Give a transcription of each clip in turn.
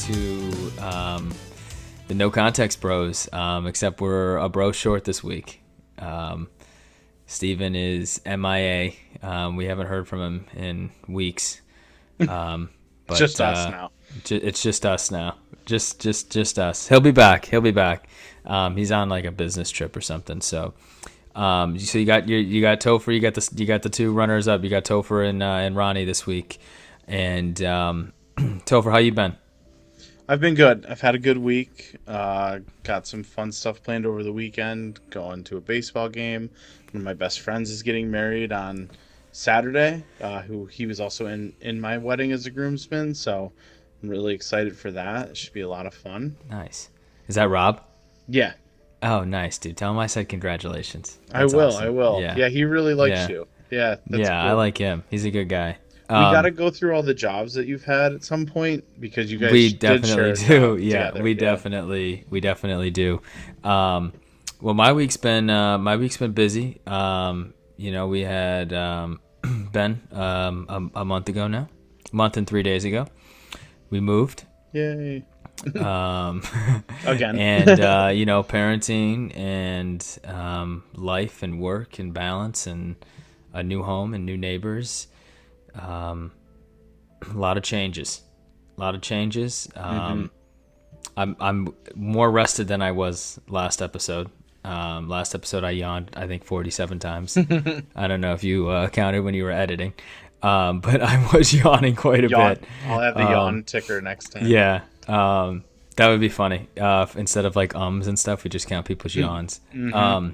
to the No Context Bros, except we're a bro short this week. Steven is MIA. We haven't heard from him in weeks. But just us now. It's just us now. Just us. He'll be back. He's on like a business trip or something. So you got Topher. You got the two runners up. You got Topher and Ronnie this week. And Topher, how you been? I've been good. I've had a good week. Got some fun stuff planned over the weekend. Going to a baseball game. One of my best friends is getting married on Saturday. He was also in my wedding as a groomsman. So I'm really excited for that. It should be a lot of fun. Nice. Is that Rob? Yeah. Oh, nice, dude. Tell him I said congratulations. That's awesome. I will. Yeah, he really likes you. Yeah, that's cool. I like him. He's a good guy. We got to go through all the jobs that you've had at some point because you guys definitely do. Yeah, we definitely do. Well, my week's been busy. We had Ben a month ago now, a month and 3 days ago. We moved. Yay. Again. And parenting and life and work and balance and a new home and new neighbors. A lot of changes. I'm more rested than I was last episode. Last episode I yawned, I think 47 times. I don't know if you counted when you were editing, but I was yawning quite a bit. I'll have the yawn ticker next time. Yeah, that would be funny. Instead of like and stuff, we just count people's yawns. Mm-hmm.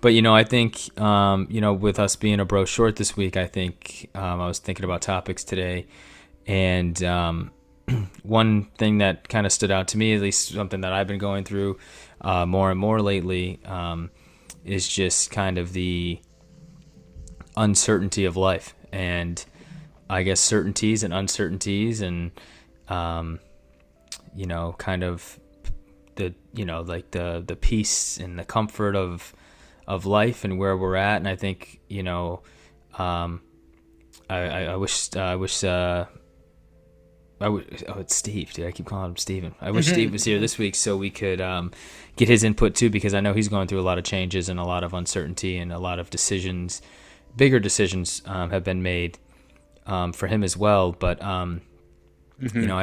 But, I think, with us being a bro short this week, I think I was thinking about topics today. And one thing that kind of stood out to me, at least something that I've been going through more and more lately, is just kind of the uncertainty of life. And I guess certainties and uncertainties and, kind of the peace and the comfort of life and where we're at. And I think, I wish it's Steve, dude. I keep calling him Steven. I wish Steve was here this week so we could get his input too, because I know he's going through a lot of changes and a lot of uncertainty and a lot of bigger decisions have been made for him as well. But, I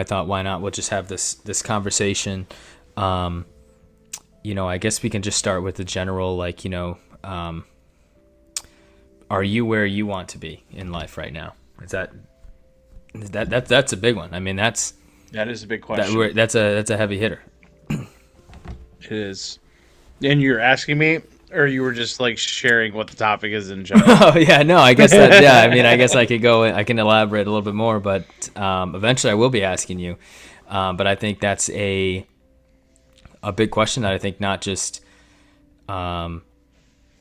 thought, why not? We'll just have this conversation. I guess we can just start with the general, are you where you want to be in life right now? That's a big one. I mean, that is a big question. That's a heavy hitter. It is. And you're asking me, or you were just sharing what the topic is in general? Oh yeah, no, I guess that. Yeah, I mean, I guess I could go. I can elaborate a little bit more, but eventually I will be asking you. But I think that's a big question that I think not just, I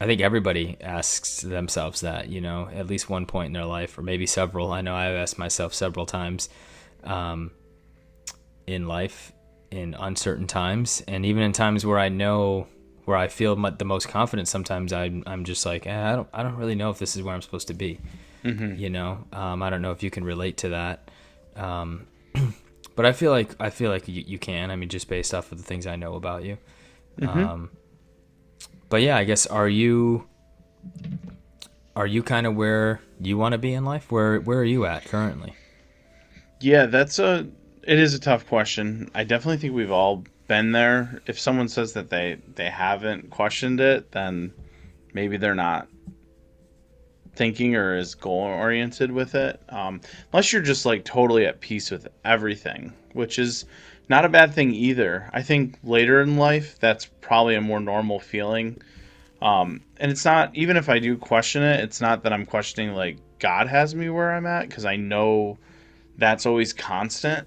think everybody asks themselves that, at least one point in their life, or maybe several. I know I've asked myself several times in life, in uncertain times, and even in times where I feel the most confident. Sometimes I'm just like, I don't really know if this is where I'm supposed to be. Mm-hmm. I don't know if you can relate to that. But I feel like you can. I mean, just based off of the things I know about you. Mm-hmm. But yeah, I guess are you kind of where you want to be in life? Where are you at currently? Yeah, it is a tough question. I definitely think we've all been there. If someone says that they haven't questioned it, then maybe they're not thinking or is goal oriented with it, unless you're just totally at peace with everything, which is not a bad thing either. I think later in life that's probably a more normal feeling, and it's not, even if I do question it, it's not that I'm questioning God has me where I'm at, because I know that's always constant,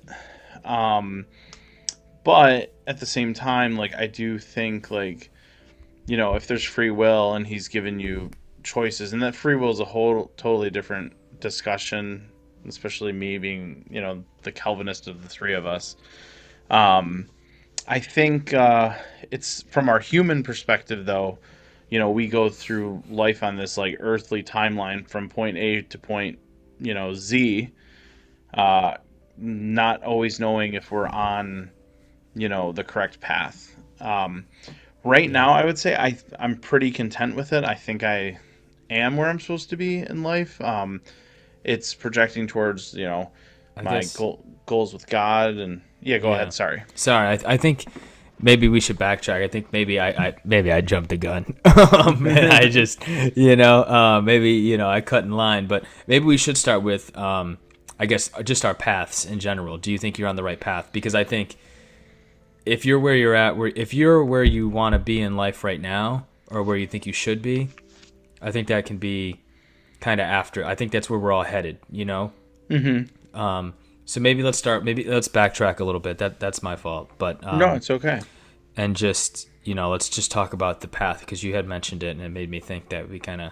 but at the same time, I do think if there's free will and he's given you choices, and that free will is a whole totally different discussion, especially me being the Calvinist of the three of us. I think it's from our human perspective though, we go through life on this earthly timeline from point A to point Z, not always knowing if we're on, the correct path. Right Yeah. now, I would say I'm pretty content with it. I think I am where I'm supposed to be in life. It's projecting towards, I my guess. goals with God. And yeah, go ahead. Yeah. Sorry. Sorry. I think maybe we should backtrack. I think maybe I jumped the gun, and I just maybe I cut in line. But maybe we should start with I guess just our paths in general. Do you think you're on the right path? Because I think if you're where you're at, if you're where you want to be in life right now, or where you think you should be, I think that can be kind of after. I think that's where we're all headed. So maybe let's start. Maybe let's backtrack a little bit. That's my fault. But No, it's okay. and just let's just talk about the path because you had mentioned it and it made me think that we kind of,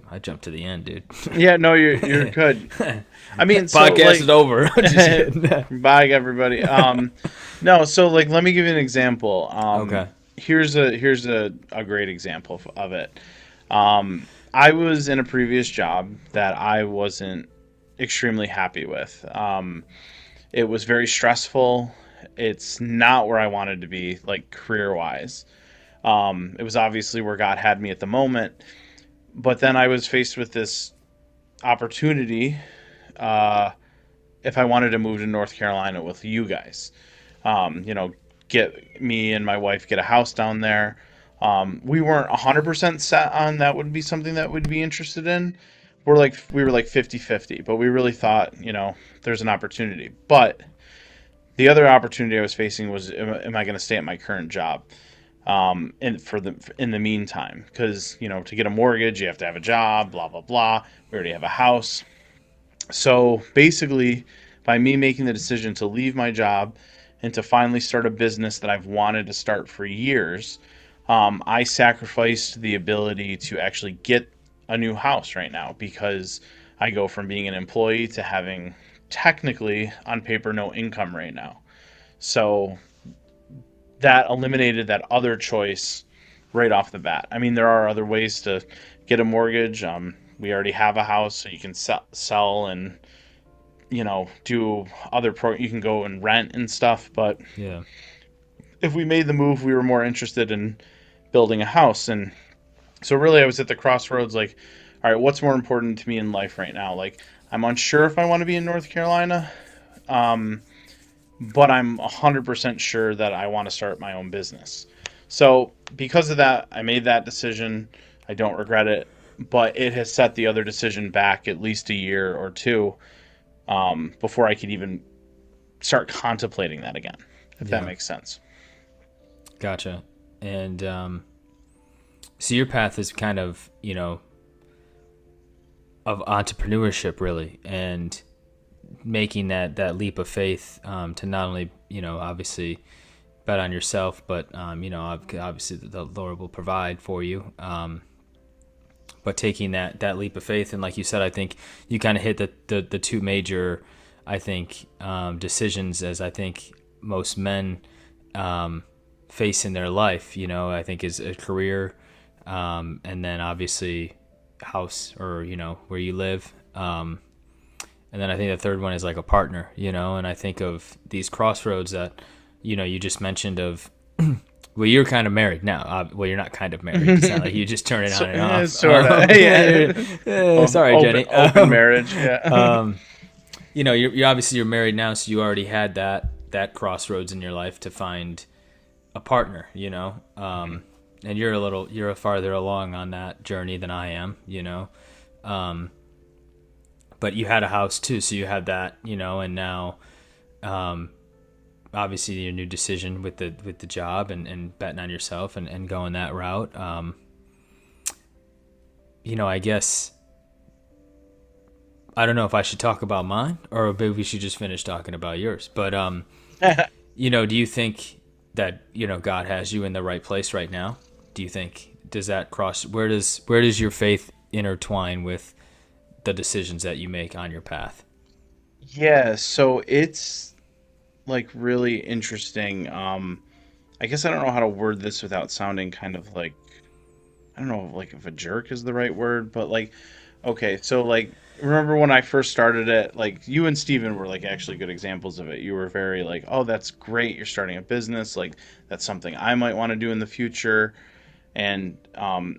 I jumped to the end, dude. Yeah, no, you're good. I mean, so Podcast is over. bye, everybody. No, so like, let me give you an example. Okay. Here's a great example of it. I was in a previous job that I wasn't extremely happy with. It was very stressful. It's not where I wanted to be, like career wise. It was obviously where God had me at the moment, but then I was faced with this opportunity. If I wanted to move to North Carolina with you guys, get me and my wife get a house down there. We weren't 100% set on that would be something that we'd be interested in. We were like 50-50, but we really thought, there's an opportunity. But the other opportunity I was facing was, am I going to stay at my current job? In the meantime, because, to get a mortgage, you have to have a job, blah, blah, blah. We already have a house. So basically, by me making the decision to leave my job and to finally start a business that I've wanted to start for years, I sacrificed the ability to actually get a new house right now because I go from being an employee to having technically on paper no income right now. So that eliminated that other choice right off the bat. I mean, there are other ways to get a mortgage. We already have a house, so you can sell and do other you can go and rent and stuff. But Yeah. if we made the move, we were more interested in building a house. And so really I was at the crossroads, like, all right, what's more important to me in life right now? Like, I'm unsure if I want to be in North Carolina, but I'm 100% sure that I want to start my own business. So because of that, I made that decision. I don't regret it, but it has set the other decision back at least a year or two, before I could even start contemplating that again, if that makes sense. Gotcha. And so your path is kind of, of entrepreneurship, really, and making that leap of faith to not only, obviously bet on yourself, but, obviously the Lord will provide for you. But taking that leap of faith, and like you said, I think you kind of hit the two major, I think, decisions as I think most men face in their life. I think is a career, and then obviously house or where you live, and then I think the third one is like a partner. And I think of these crossroads that you just mentioned of. Well, you're kind of married now. Well, you're not kind of married. It's not like you just turn it on and off. Sort of. Yeah. Sorry, Jenny. Open marriage. Yeah. You're obviously you're married now, so you already had that crossroads in your life to find a partner. And you're farther along on that journey than I am. But you had a house too, so you had that. And now, obviously your new decision with the job and betting on yourself and going that route. I guess I don't know if I should talk about mine or maybe we should just finish talking about yours. But do you think that God has you in the right place right now? Do you think does that cross where does your faith intertwine with the decisions that you make on your path? Yeah, so it's like really interesting. I guess I don't know how to word this without sounding kind of like, I don't know like if a jerk is the right word, but like Okay, so like remember when I first started it, like you and Steven were like actually good examples of it. You were very like, "Oh, that's great. You're starting a business. Like that's something I might want to do in the future." And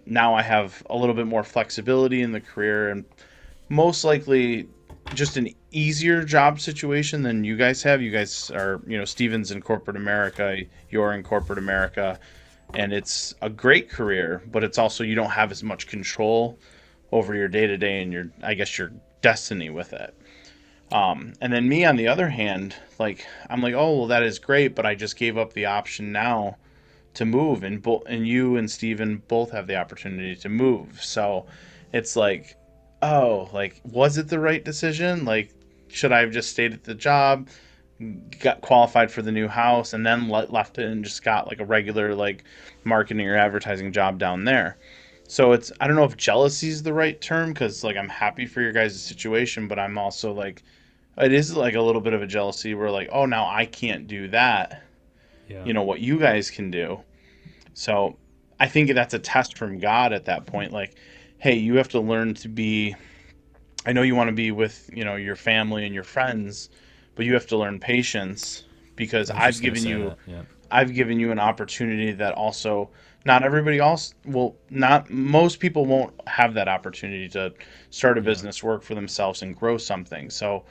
now I have a little bit more flexibility in the career and most likely just an easier job situation than you guys have. You guys are, Steven's in corporate America, you're in corporate America, and it's a great career, but it's also you don't have as much control over your day to day and I guess your destiny with it. And then me on the other hand, like I'm like, oh well, that is great, but I just gave up the option now to move, and and you and Steven both have the opportunity to move. So it's like, oh, like was it the right decision? Like, should I have just stayed at the job, got qualified for the new house, and then left it and just got like a regular like marketing or advertising job down there? So it's I don't know if jealousy is the right term because like I'm happy for your guys' situation, but I'm also like it is like a little bit of a jealousy where like oh now I can't do that, Yeah. what you guys can do. So I think that's a test from God at that point. Like, hey, you have to learn to be. I know you want to be with your family and your friends, but you have to learn patience because I was just gonna say that. Yeah. I've given you an opportunity that also not everybody else will not most people won't have that opportunity to start a Yeah. business, work for themselves, and grow something. So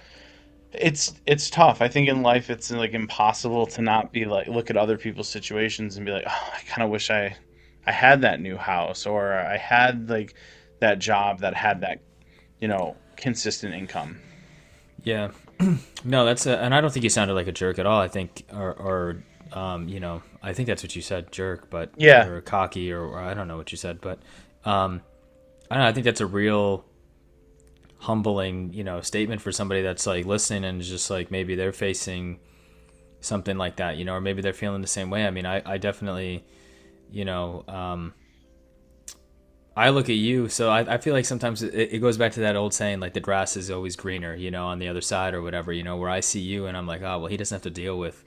it's tough. I think in life it's like impossible to not be like look at other people's situations and be like, oh, I kind of wish I had that new house or I had like that job that had that consistent income. Yeah. No, and I don't think you sounded like a jerk at all. I think, I think that's what you said, jerk, but Yeah. or cocky, or I don't know what you said, but I don't know. I think that's a real humbling, statement for somebody that's like listening and is just like maybe they're facing something like that, or maybe they're feeling the same way. I mean, I definitely, you know, I look at you, so I feel like sometimes it goes back to that old saying, like the grass is always greener, on the other side or whatever, where I see you and I'm like, oh, well, he doesn't have to deal with,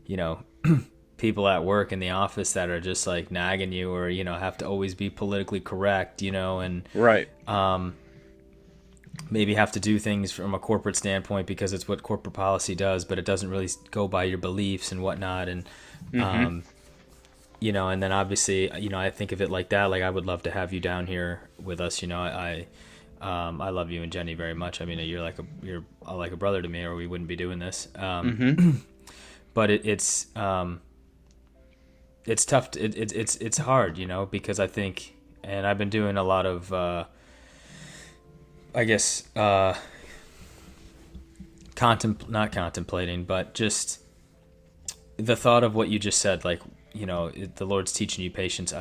you know, people at work in the office that are just like nagging you or, have to always be politically correct, and Right. maybe have to do things from a corporate standpoint because it's what corporate policy does, but it doesn't really go by your beliefs and whatnot. And, Mm-hmm. and then obviously, I think of it like that. Like I would love to have you down here with us. I love you and Jenny very much. I mean, you're like a brother to me, or we wouldn't be doing this. Mm-hmm. But it's tough. It's hard, because I think, and I've been doing a lot of, I guess, not contemplating, but just the thought of what you just said, like, the Lord's teaching you patience.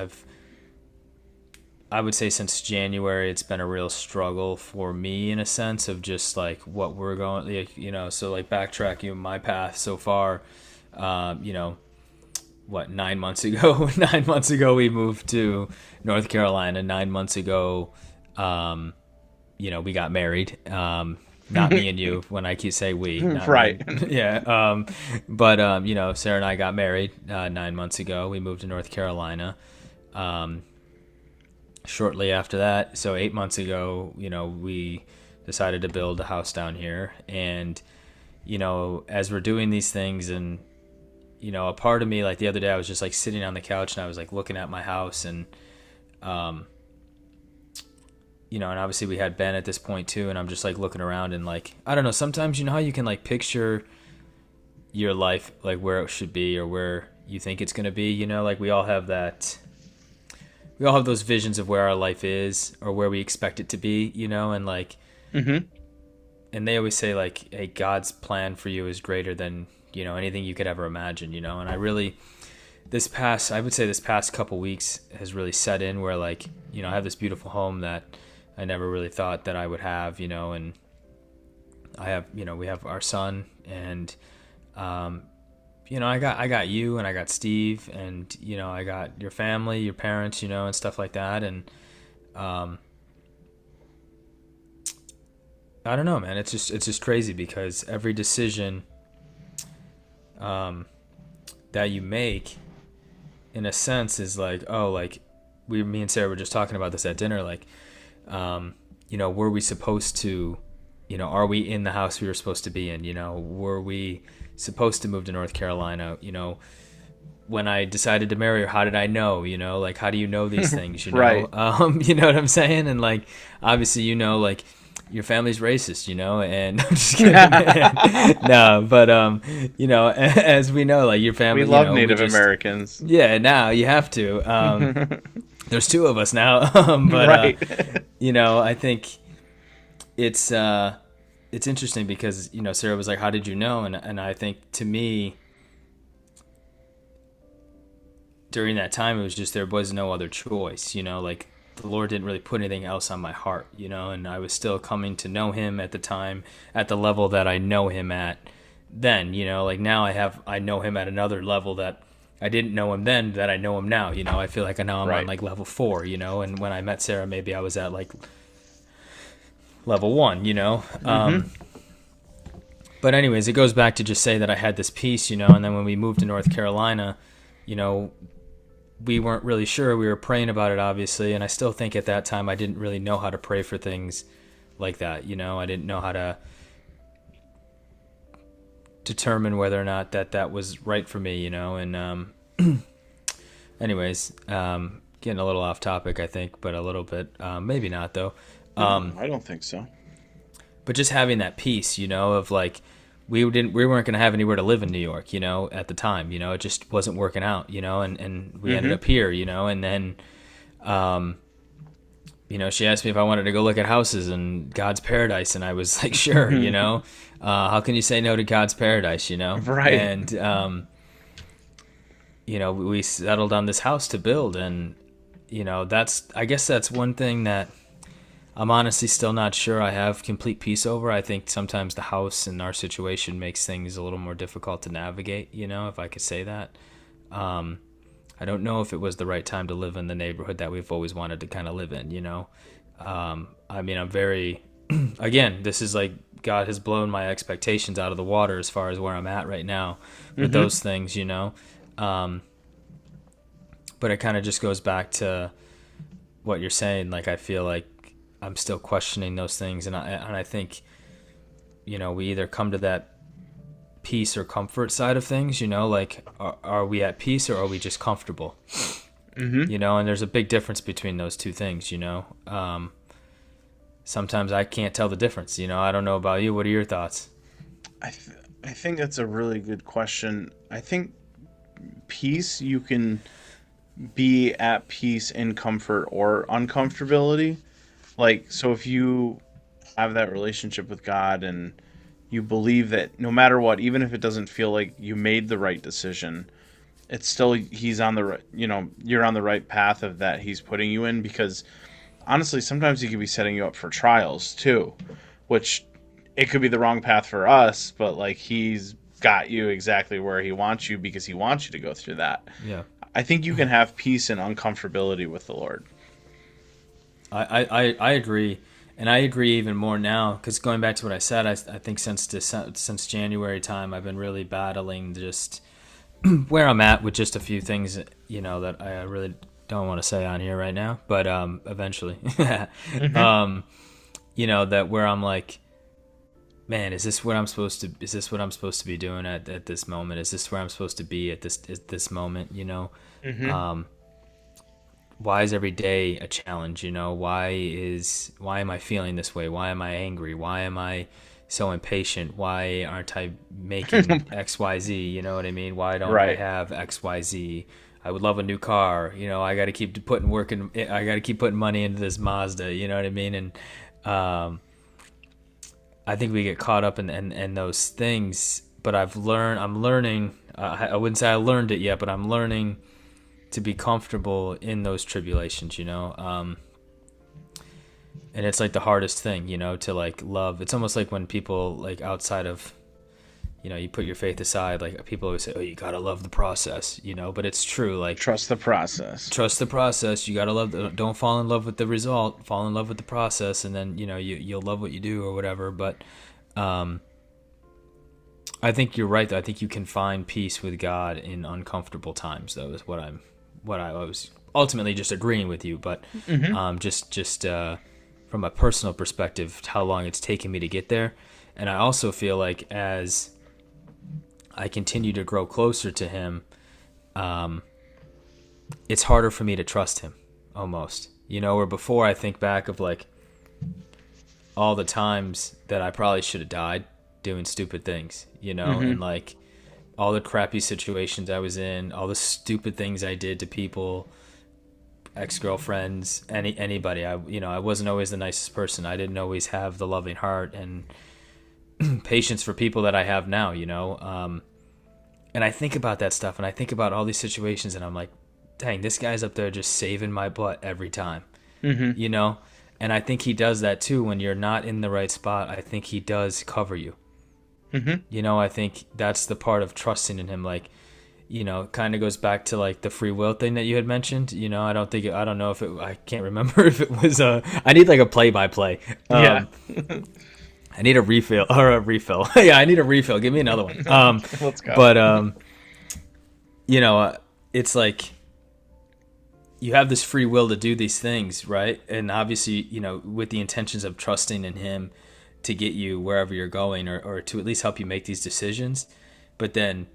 I would say since January, it's been a real struggle for me in a sense of just like what we're going, so like backtracking my path so far, what, 9 months ago, 9 months ago, we moved to North Carolina. 9 months ago, we got married. Not me and you. When I keep say we, not Right. me. Yeah. But Sarah and I got married 9 months ago. We moved to North Carolina. Shortly after that, so 8 months ago, we decided to build a house down here. And as we're doing these things, and a part of me, like the other day, I was just like sitting on the couch and I was like looking at my house, and and obviously we had Ben at this point too, and I'm just like looking around and like, I don't know, sometimes how you can like picture your life, like where it should be or where you think it's going to be, like we all have those visions of where our life is or where we expect it to be, and like, Mm-hmm. and they always say like, hey, God's plan for you is greater than, anything you could ever imagine, and I really, I would say this past couple weeks has really set in where like, I have this beautiful home that I never really thought that I would have, and I have, we have our son, and, I got you, and I got Steve, and, I got your family, your parents, and stuff like that. And, I don't know, man, it's just crazy because every decision, that you make in a sense is like, oh, like me and Sarah were just talking about this at dinner. Like, were we supposed to, are we in the house we were supposed to be in? Were we supposed to move to North Carolina? When I decided to marry her, how did I know? Like, how do you know these things? Right. You know what I'm saying? And like, obviously, like, your family's racist, and I'm just kidding. No, but as we know, like, your family, we love Native Americans. Yeah, now you have to. There's two of us now, but right. I think it's interesting because Sarah was like, "How did you know?" And I think, to me, during that time, it was just, there was no other choice. Like, the Lord didn't really put anything else on my heart. And I was still coming to know Him at the time, at the level that I know Him at then. Like, now I know Him at another level that I didn't know Him then, that I know Him now. I feel like now I'm on like level 4. And when I met Sarah, maybe I was at like level 1. But anyways, it goes back to just say that I had this peace, and then when we moved to North Carolina, we weren't really sure. We were praying about it, obviously, and I still think at that time I didn't really know how to pray for things like that. I didn't know how to determine whether or not that was right for me, and anyways, getting a little off topic, I think, but a little bit, maybe not though. I don't think so. But just having that peace, of like, we weren't going to have anywhere to live in New York, at the time, it just wasn't working out, and we ended up here, and then, she asked me if I wanted to go look at houses in God's paradise, and I was like, sure, how can you say no to God's paradise, Right. And, we settled on this house to build, and, I guess that's one thing that I'm honestly still not sure I have complete peace over. I think sometimes the house and our situation makes things a little more difficult to navigate, if I could say that. I don't know if it was the right time to live in the neighborhood that we've always wanted to kind of live in, I'm very, again, this is like, God has blown my expectations out of the water as far as where I'm at right now with those things, but it kind of just goes back to what you're saying. Like, I feel like I'm still questioning those things, and I think, we either come to that peace or comfort side of things, like, are we at peace or are we just comfortable? And there's a big difference between those two things, sometimes I can't tell the difference, I don't know about you. What are your thoughts? I think that's a really good question. I think peace, you can be at peace in comfort or uncomfortability. Like, so if you have that relationship with God and you believe that no matter what, even if it doesn't feel like you made the right decision, it's still, He's on the right, you're on the right path of that He's putting you in, because honestly, sometimes He could be setting you up for trials too, which it could be the wrong path for us, but like, He's got you exactly where He wants you because He wants you to go through that. Yeah. I think you can have peace and uncomfortability with the Lord. I agree, and I agree even more now, because going back to what I said, I think since January time, I've been really battling just where I'm at with just a few things, that I really don't want to say on here right now, but eventually, that where I'm like, man, is this what I'm supposed to be doing at this moment? Is this where I'm supposed to be at this moment? Why is every day a challenge? Why am I feeling this way? Why am I angry? Why am I so impatient? Why aren't I making XYZ? You know what I mean? Why don't I have XYZ? I would love a new car. I got to keep putting I got to keep putting money into this Mazda. You know what I mean? And I think we get caught up in those things. But I'm learning. I wouldn't say I learned it yet, but I'm learning to be comfortable in those tribulations, and it's like the hardest thing, to like love. It's almost like when people, like, outside of, you put your faith aside, like, people always say, oh, you gotta love the process, but it's true. Like, trust the process. You gotta love don't fall in love with the result, fall in love with the process, and then, you'll love what you do or whatever. But I think you're right, though. I think you can find peace with God in uncomfortable times, though, is what I was ultimately just agreeing with you, but just from a personal perspective, how long it's taken me to get there. And I also feel like as I continue to grow closer to him, it's harder for me to trust him almost. Where before I think back of like all the times that I probably should have died doing stupid things, and like all the crappy situations I was in, all the stupid things I did to people, ex-girlfriends, anybody. I wasn't always the nicest person. I didn't always have the loving heart and patience for people that I have now, and I think about that stuff, and I think about all these situations, and I'm like, dang, this guy's up there just saving my butt every time, And I think he does that too when you're not in the right spot. I think he does cover you. I think that's the part of trusting in him. Like, it kind of goes back to like the free will thing that you had mentioned. I don't know if I can't remember if it was I need like a play-by-play. Yeah. I need a refill or a refill. Yeah, I need a refill. Give me another one. Let's go. But it's like you have this free will to do these things, right? And obviously, with the intentions of trusting in him to get you wherever you're going, or to at least help you make these decisions. But then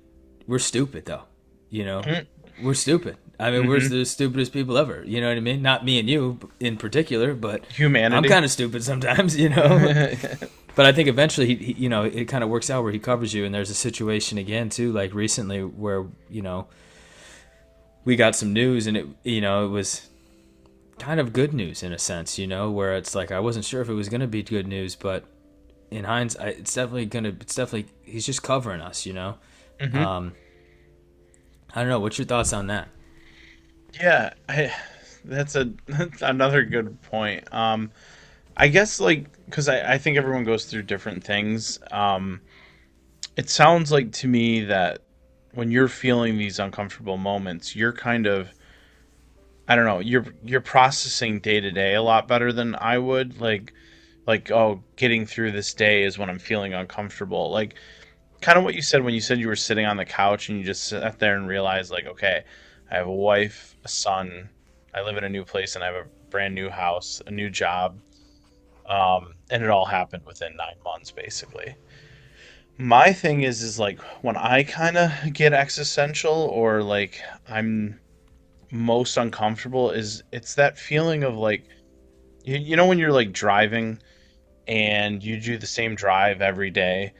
we're stupid, though. We're stupid. I mean, we're the stupidest people ever. You know what I mean? Not me and you in particular, but humanity. I'm kind of stupid sometimes, But I think eventually, he it kind of works out where he covers you. And there's a situation again too, like recently, where we got some news, and it was kind of good news in a sense, where it's like I wasn't sure if it was going to be good news, but in hindsight, it's definitely he's just covering us, I don't know. What's your thoughts on that? Yeah, that's another good point. I guess because I think everyone goes through different things. It sounds like to me that when you're feeling these uncomfortable moments, you're kind of, I don't know, you're processing day to day a lot better than I would. Oh, getting through this day is when I'm feeling uncomfortable. Like kind of what you said when you said you were sitting on the couch and you just sat there and realized like, okay, I have a wife, a son, I live in a new place, and I have a brand new house, a new job. And it all happened within 9 months, basically. My thing is like when I kind of get existential or like I'm most uncomfortable it's that feeling of like, when you're like driving and you do the same drive every day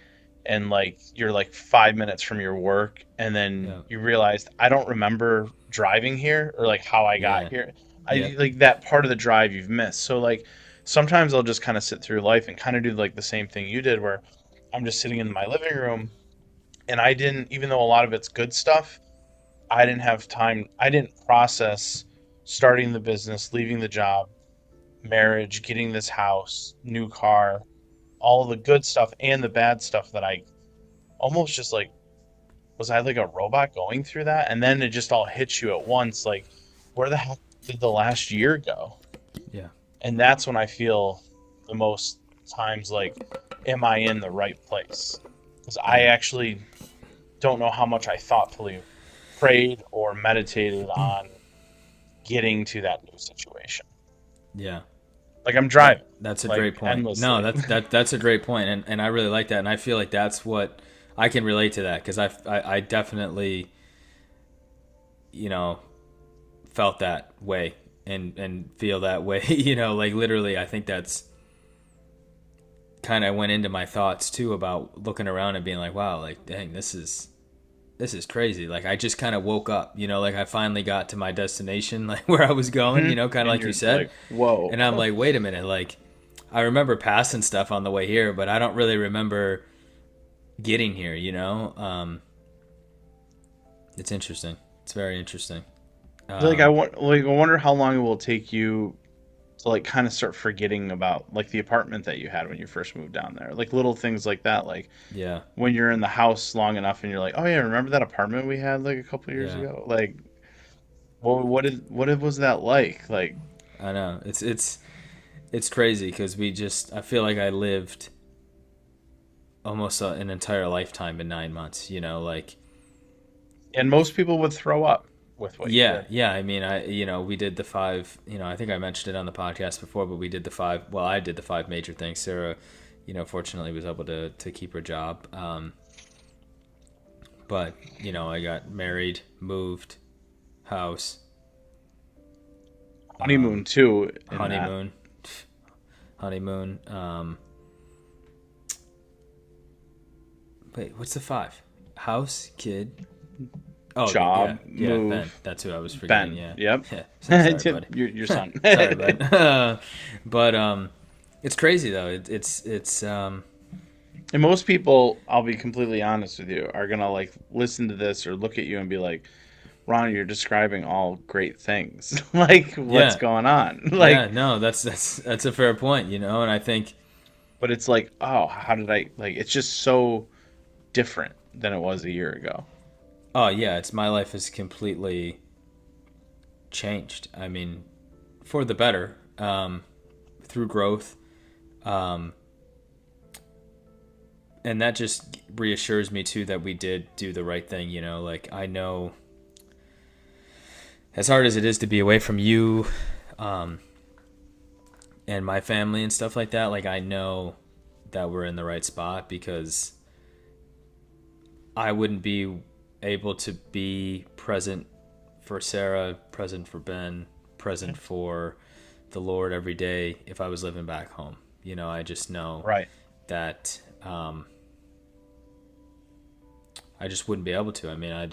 and like you're like 5 minutes from your work and then you realize I don't remember driving here or like how I got here. I like that part of the drive you've missed. So like sometimes I'll just kind of sit through life and kind of do like the same thing you did where I'm just sitting in my living room and I didn't, even though a lot of it's good stuff, I didn't have time. I didn't process starting the business, leaving the job, marriage, getting this house, new car, all the good stuff and the bad stuff that I almost just like, was I like a robot going through that? And then it just all hits you at once. Like, where the heck did the last year go? Yeah. And that's when I feel the most times like, am I in the right place? Because I actually don't know how much I thoughtfully prayed or meditated on getting to that new situation. Yeah. Like I'm driving. That's a great point. Endlessly. No, that's a great point, and I really like that, and I feel like that's what I can relate to that because I definitely, felt that way and feel that way. Like literally, I think that's kind of went into my thoughts too about looking around and being like, wow, like dang, this is crazy. Like I just kind of woke up, like I finally got to my destination, like where I was going, kind of like you said. Like, whoa. And I'm like, wait a minute, like I remember passing stuff on the way here, but I don't really remember getting here, It's interesting. It's very interesting. I wonder how long it will take you to like kind of start forgetting about like the apartment that you had when you first moved down there, like little things like that, like when you're in the house long enough and you're like, oh yeah, remember that apartment we had like a couple years ago? Like, well, what was that like? Like, I know it's crazy because I feel like I lived almost an entire lifetime in 9 months, like, and most people would throw up. with what you Yeah, did. yeah. I mean, we did the five. I think I mentioned it on the podcast before, but we did the five. Well, I did the five major things. Sarah, fortunately was able to keep her job. But I got married, moved, house, Honeymoon too in that. honeymoon, honeymoon. Wait, what's the five? House, kid. Oh, Job, yeah, Ben. move. That's who I was forgetting. Ben. Yeah, Yep. yeah. Sorry, buddy. Your son. Sorry, bud. But it's crazy though. It's And most people, I'll be completely honest with you, are gonna like listen to this or look at you and be like, "Ron, you're describing all great things. Like, what's yeah, going on?" yeah. Like, No, that's a fair point. And I think, but it's like, oh, how did I like? It's just so different than it was a year ago. oh yeah, it's my life has completely changed. I mean, for the better, through growth, um, and that just reassures me too that we did do the right thing. Like I know, as hard as it is to be away from you, um, and my family and stuff like that, like I know that we're in the right spot because I wouldn't be able to be present for Sarah, present for Ben, present for the Lord every day if I was living back home. I just know Right. that I just wouldn't be able to. I mean, I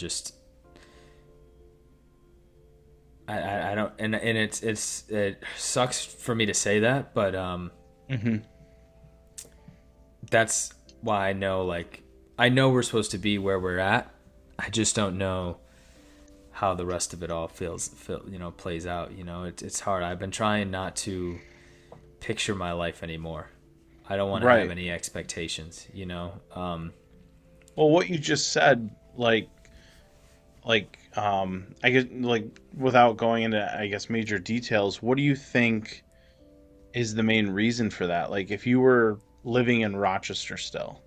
don't, and it sucks for me to say that, but Mm-hmm. that's why I know we're supposed to be where we're at. I just don't know how the rest of it all plays out. It's hard. I've been trying not to picture my life anymore. I don't want to Right. have any expectations. Well, what you just said, I guess, like, without going into, I guess, major details, what do you think is the main reason for that? Like, if you were living in Rochester still,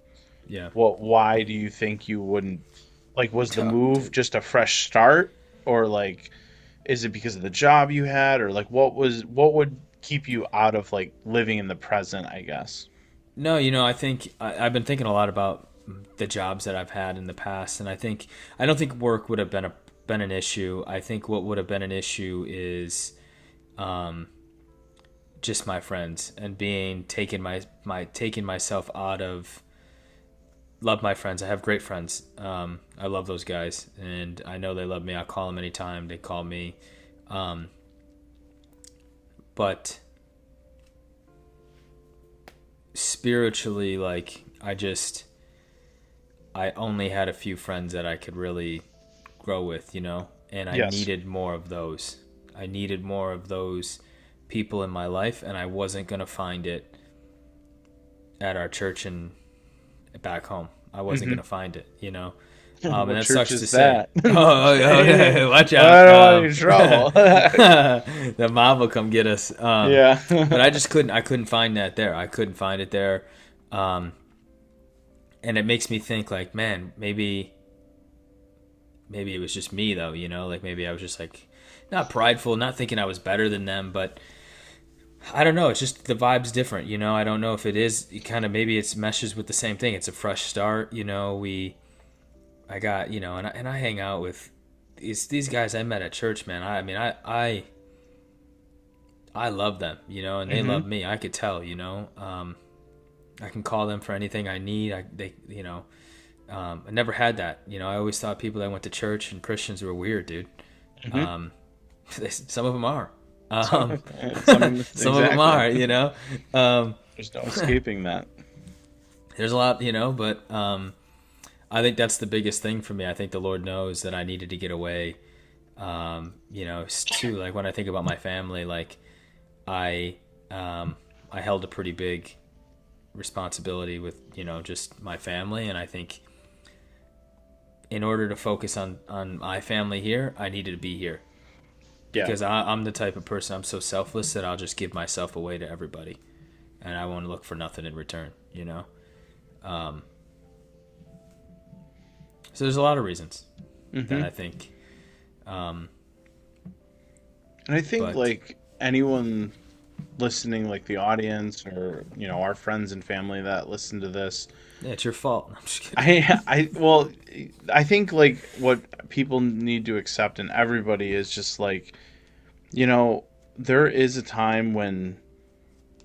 Yeah. why do you think you wouldn't, like, was the move Dude. just a fresh start, or like, is it because of the job you had, or like, what would keep you out of like living in the present, I guess? No, I think I've been thinking a lot about the jobs that I've had in the past, and I don't think work would have been an issue. I think what would have been an issue is, just my friends and being taking myself out of. Love my friends. I have great friends. I love those guys, and I know they love me. I call them anytime they call me. But spiritually, like I only had a few friends that I could really grow with, and I Yes. needed more of those. I needed more of those people in my life, and I wasn't gonna find it at our church and back home. I wasn't Mm-hmm. gonna find it, and What that church sucks to is say. that? Okay. Watch I don't want out. any trouble. The mob will come get us. Yeah. But I couldn't find that there. I couldn't find it there. Um, and it makes me think like, man, maybe it was just me though, like maybe I was just like not prideful, not thinking I was better than them, but I don't know. It's just the vibe's different, I don't know if it is kind of maybe it's meshes with the same thing. It's a fresh start, I got, and I hang out with these guys I met at church, man. I mean, I love them, and they Mm-hmm. love me. I could tell, I can call them for anything I need. I never had that, I always thought people that went to church and Christians were weird, dude. Mm-hmm. Um, some of them are. Some, Some of them are, There's no escaping that. there's a lot, but I think that's the biggest thing for me. I think the Lord knows that I needed to get away. Too, like when I think about my family, like I held a pretty big responsibility with, just my family. And I think in order to focus on my family here, I needed to be here. Yeah. Because I'm the type of person, I'm so selfless that I'll just give myself away to everybody. And I won't look for nothing in return, So there's a lot of reasons that I think Um, And I think but like anyone listening, like the audience or our friends and family that listen to this, yeah, it's your fault. I'm just kidding. well, I think like what people need to accept, and everybody, is just like, you know, there is a time when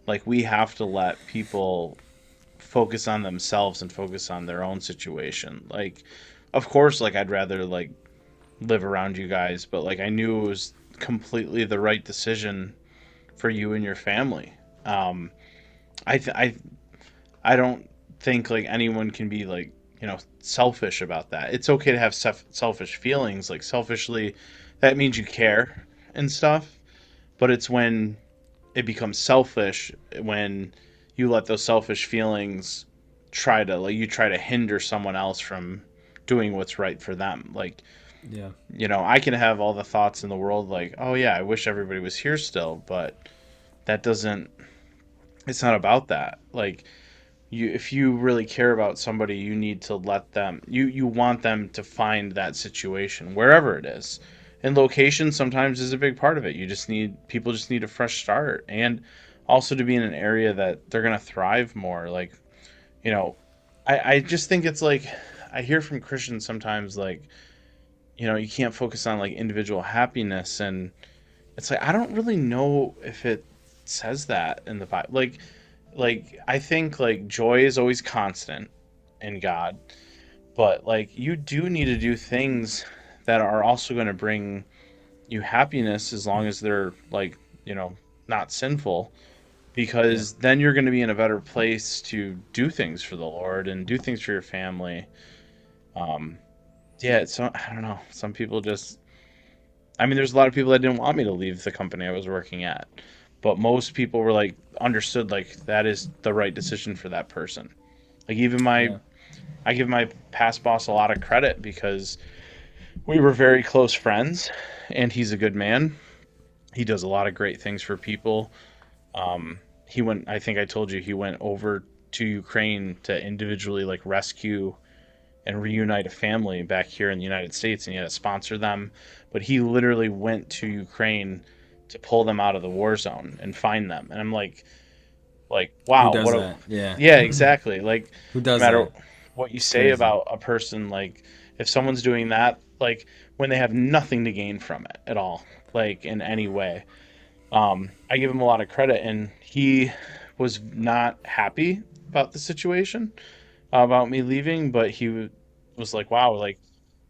like we have to let people focus on themselves and focus on their own situation. Like, of course, like I'd rather like live around you guys, but like I knew it was completely the right decision for you and your family. Um, I th- I don't think like anyone can be like selfish about that. It's okay to have selfish feelings. Like selfishly, that means you care and stuff. But it's when it becomes selfish when you let those selfish feelings try to hinder someone else from doing what's right for them. Like, Yeah, I can have all the thoughts in the world like, oh yeah, I wish everybody was here still, but that doesn't it's not about that. Like, if you really care about somebody, you need to let them you want them to find that situation wherever it is. And location sometimes is a big part of it. People just need a fresh start, and also to be in an area that they're going to thrive more. Like, you know, I just think it's like I hear from Christians sometimes like, you can't focus on like individual happiness, and it's like I don't really know if it says that in the Bible. Like I think like joy is always constant in God, but like you do need to do things that are also going to bring you happiness as long as they're like, not sinful, yeah, because then you're going to be in a better place to do things for the Lord and do things for your family. Um yeah, so I don't know. Some people just I mean, there's a lot of people that didn't want me to leave the company I was working at, but most people were like understood like that is the right decision for that person. Like even yeah, I give my past boss a lot of credit because we were very close friends, and he's a good man. He does a lot of great things for people. He went. I think I told you he went over to Ukraine to individually like rescue and reunite a family back here in the United States, and he had to sponsor them. But he literally went to Ukraine to pull them out of the war zone and find them. And I'm like, who wow, does what a that? Yeah, yeah, exactly. Like who no does matter that? what you It's say crazy. about a person, like if someone's doing that, like when they have nothing to gain from it at all, like in any way, I give him a lot of credit, and he was not happy about the situation, about me leaving, but was like, wow, like,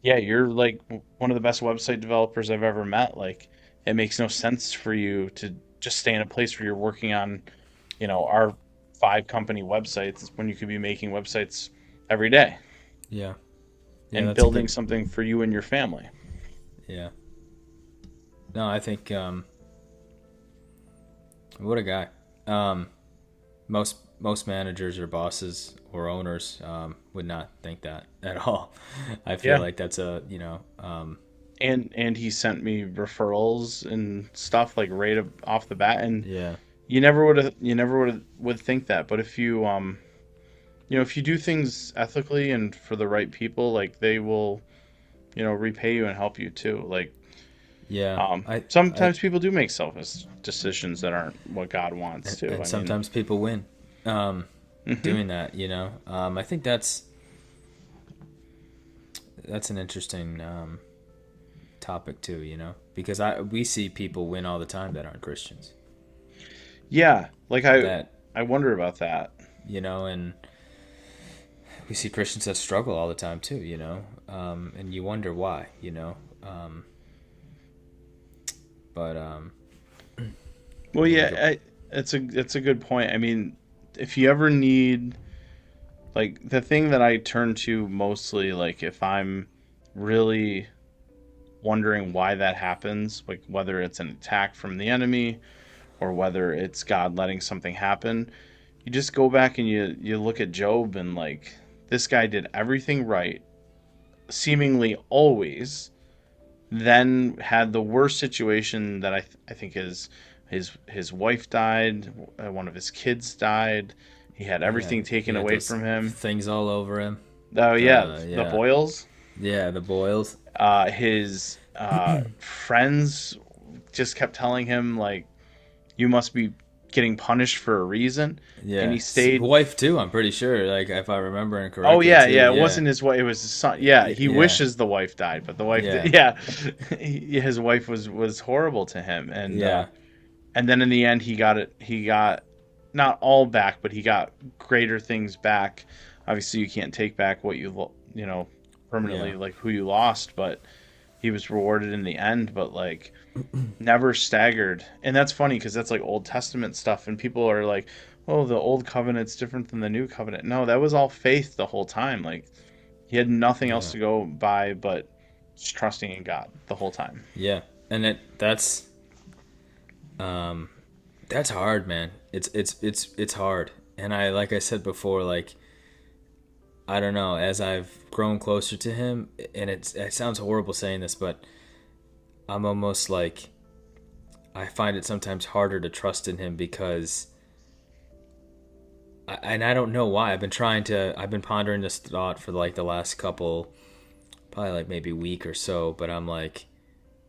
yeah, you're like one of the best website developers I've ever met. Like, it makes no sense for you to just stay in a place where you're working on, our 5 company websites when you could be making websites every day Yeah, yeah, and that's a building good. something for you and your family. Yeah, no, I think what a guy. Um, most managers or bosses or owners would not think that at all. I feel Yeah. like that's a And he sent me referrals and stuff like right off the bat, and yeah, you never would think that. But if you do things ethically and for the right people, like they will, repay you and help you too. Like, yeah. I sometimes people do make selfish decisions that aren't what God wants too. and I mean, sometimes people win um, hmm doing that. I think that's an interesting topic too. Because we see people win all the time that aren't Christians. yeah, like That I wonder about that. and we see Christians that struggle all the time too. And you wonder why. Um, but Well, yeah, go. it's a good point. I mean, if you ever need like the thing that I turn to mostly, like if I'm really wondering why that happens, like whether it's an attack from the enemy or whether it's God letting something happen, you just go back and you look at Job, and like this guy did everything right, seemingly always, then had the worst situation that I think is his wife died, one of his kids died, he had Yeah, everything he taken had away those from him. things all over him. Oh yeah, the Yeah, boils. yeah, the boils. His friends just kept telling him like, you must be getting punished for a reason, and Yeah. he stayed. Wife too, I'm pretty sure. Like if I remember it Oh correctly yeah, too. yeah. It Yeah. wasn't his wife. It was his son. Yeah, he Yeah. wishes the wife died, but the wife. Yeah. Yeah, his wife was horrible to him, Yeah. and then in the end, he got it. He got not all back, but he got greater things back. Obviously, you can't take back what you know Yeah. permanently, like who you lost, but he was rewarded in the end. But like never staggered. And that's funny because that's like Old Testament stuff, and people are like, "Oh, the old covenant's different than the new covenant." No, that was all faith the whole time. Like he had nothing else Yeah. to go by but just trusting in God the whole time. Yeah. And um that's hard, man. It's hard. And I like I said before, like I don't know, as I've grown closer to him, and it sounds horrible saying this, but I'm almost like I find it sometimes harder to trust in him because and I don't know why. I've been pondering this thought for like the last couple, probably like maybe week or so, but I'm like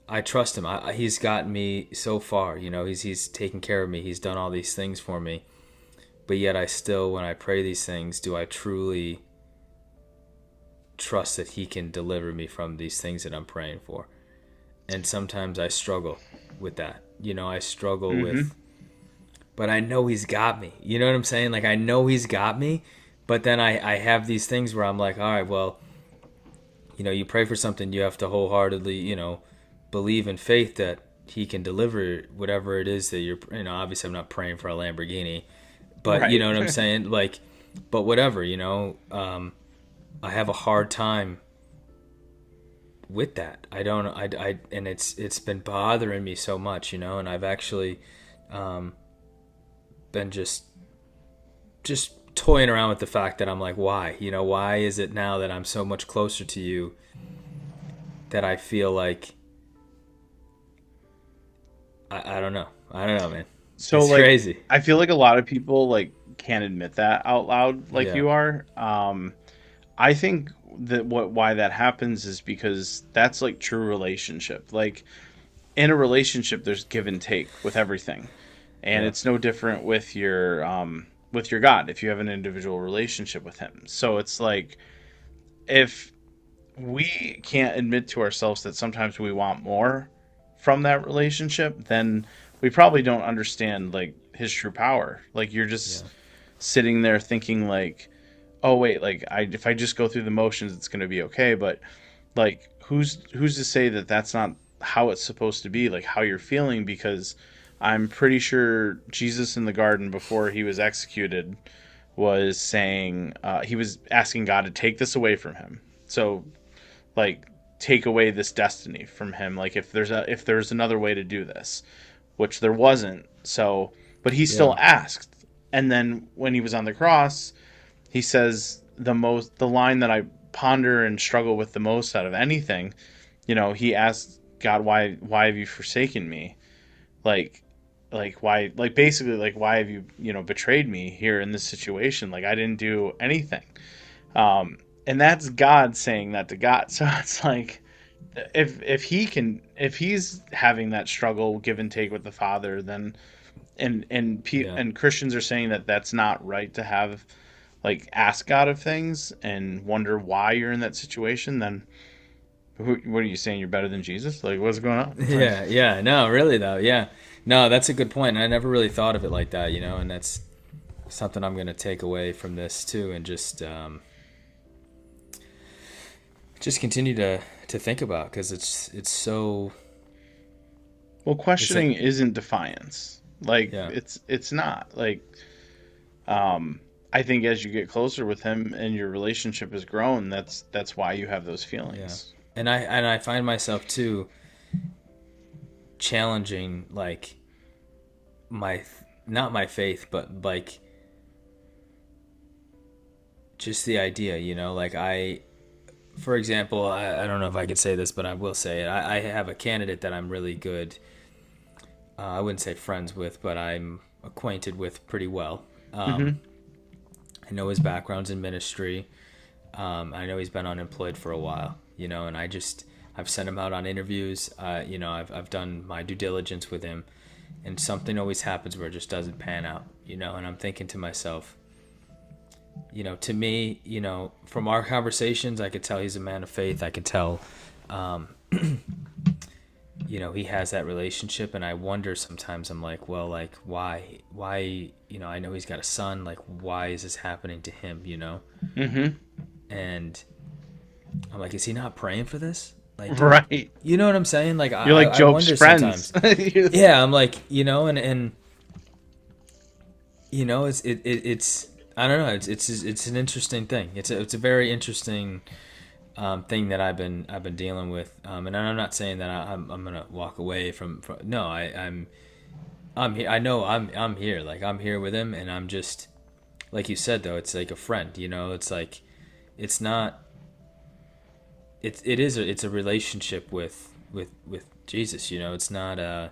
I trust him. He's gotten me so far, you know. He's taken care of me. He's done all these things for me. But yet, I still, when I pray these things, do I truly trust that He can deliver me from these things that I'm praying for? And sometimes I struggle with that. You know, I struggle Mm-hmm. with, but I know He's got me. You know what I'm saying? Like I know He's got me, but then I have these things where I'm like, all right, well, you know, you pray for something, you have to wholeheartedly, you know, believe in faith that He can deliver whatever it is that you're. You know, obviously, I'm not praying for a Lamborghini, but you Right. know what I'm saying. Like, but whatever, you know, I have a hard time with that. I don't. And it's been bothering me so much, you know, and I've actually um, been just toying around with the fact that I'm like, why, you know, why is it now that I'm so much closer to you that I feel like I don't know. I don't know, man. So It's like crazy. I feel like a lot of people like can't admit that out loud like Yeah. you are. I think that why that happens is because that's like true relationship. Like in a relationship there's give and take with everything. And Yeah. it's no different with your God if you have an individual relationship with him. So it's like if we can't admit to ourselves that sometimes we want more from that relationship, then we probably don't understand like his true power. Like you're just Yeah. sitting there thinking like, oh wait, like I if I just go through the motions, it's gonna be okay. But like, who's to say that that's not how it's supposed to be? Like how you're feeling because I'm pretty sure Jesus in the garden before he was executed was saying he was asking God to take this away from him. So like take away this destiny from him, like if there's another way to do this, which there wasn't. So but he Yeah. still asked, and then when he was on the cross he says the line that I ponder and struggle with the most out of anything. You know, he asked God, why have you forsaken me? like why, like basically like why have you, you know, betrayed me here in this situation? Like I didn't do anything. And that's God saying that to God. So it's like if he's having that struggle give and take with the Father, then Yeah. and Christians are saying that that's not right to have like ask God of things and wonder why you're in that situation, then what are you saying? You're better than Jesus? Like what's going on? Like, Yeah. Yeah. No, really though. Yeah. No, that's a good point. I never really thought of it like that, you know, and that's something I'm going to take away from this too, and just continue to think about because it's so well, it's a questioning isn't defiance. Like yeah. it's not like um I think as you get closer with him and your relationship has grown, that's why you have those Yeah. feelings. And I find myself too challenging like my not my faith but like just the idea, you know, like I for example, I don't know if I could say this, but I will say it. I have a candidate that I'm really good. I wouldn't say friends with, but I'm acquainted with pretty well. Mm-hmm. I know his background's in ministry. I know he's been unemployed for a while, you know, and I've sent him out on interviews. You know, I've done my due diligence with him, and something always happens where it just doesn't pan out, you know. And I'm thinking to myself, you know, to me, you know, from our conversations, I could tell he's a man of faith. I could tell, you know, he has that relationship, and I wonder sometimes, I'm like, well, like, why, you know, I know he's got a son, like, why is this happening to him, you know? Mm-hmm. And I'm like, is he not praying for this? Like, right. You know what I'm saying? Like, you're like Job's friends. Yeah, I'm like, you know, and you know, it's I don't know, it's an interesting thing. It's a very interesting thing that I've been dealing with, and I'm not saying that I'm gonna walk away from no, I'm here. I know I'm here. Like, I'm here with him, and I'm just, like you said, though, it's like a friend, you know. It's like, it's not, it's a relationship with Jesus, you know. It's not a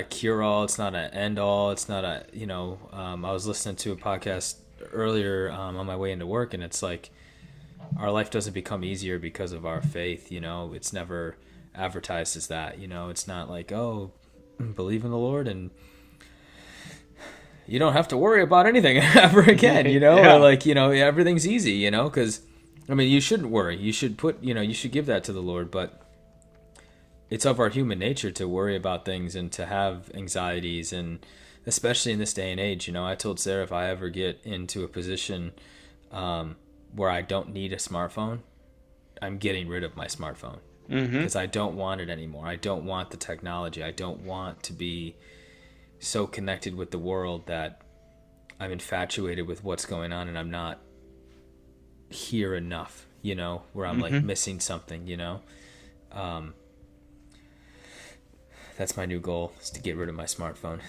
cure all, it's not an end all, it's not a, you know. I was listening to a podcast earlier on my way into work, and it's like, our life doesn't become easier because of our faith, you know. It's never advertised as that, you know. It's not like, oh, believe in the Lord and you don't have to worry about anything ever again, you know. Or like, you know, everything's easy, you know. Because I mean, you shouldn't worry, you should put, you know, you should give that to the Lord. But it's of our human nature to worry about things and to have anxieties, and especially in this day and age, you know. I told Sarah, if I ever get into a position where I don't need a smartphone, I'm getting rid of my smartphone, because I don't want it anymore. I don't want the technology. I don't want to be so connected with the world that I'm infatuated with what's going on and I'm not here enough, you know, where I'm like missing something, you know. That's my new goal, is to get rid of my smartphone.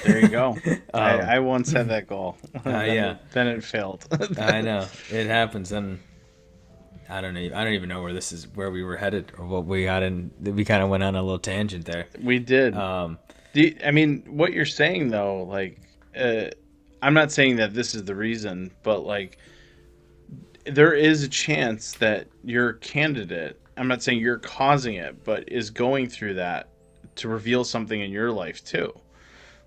There you go. I once had that goal. Yeah. Then it failed. I know. It happens. And I don't even know where we were headed, or what we got in. We kind of went on a little tangent there. We did. I mean, what you're saying, though, like, I'm not saying that this is the reason, but, like, there is a chance that your candidate, I'm not saying you're causing it, but is going through that to reveal something in your life, too.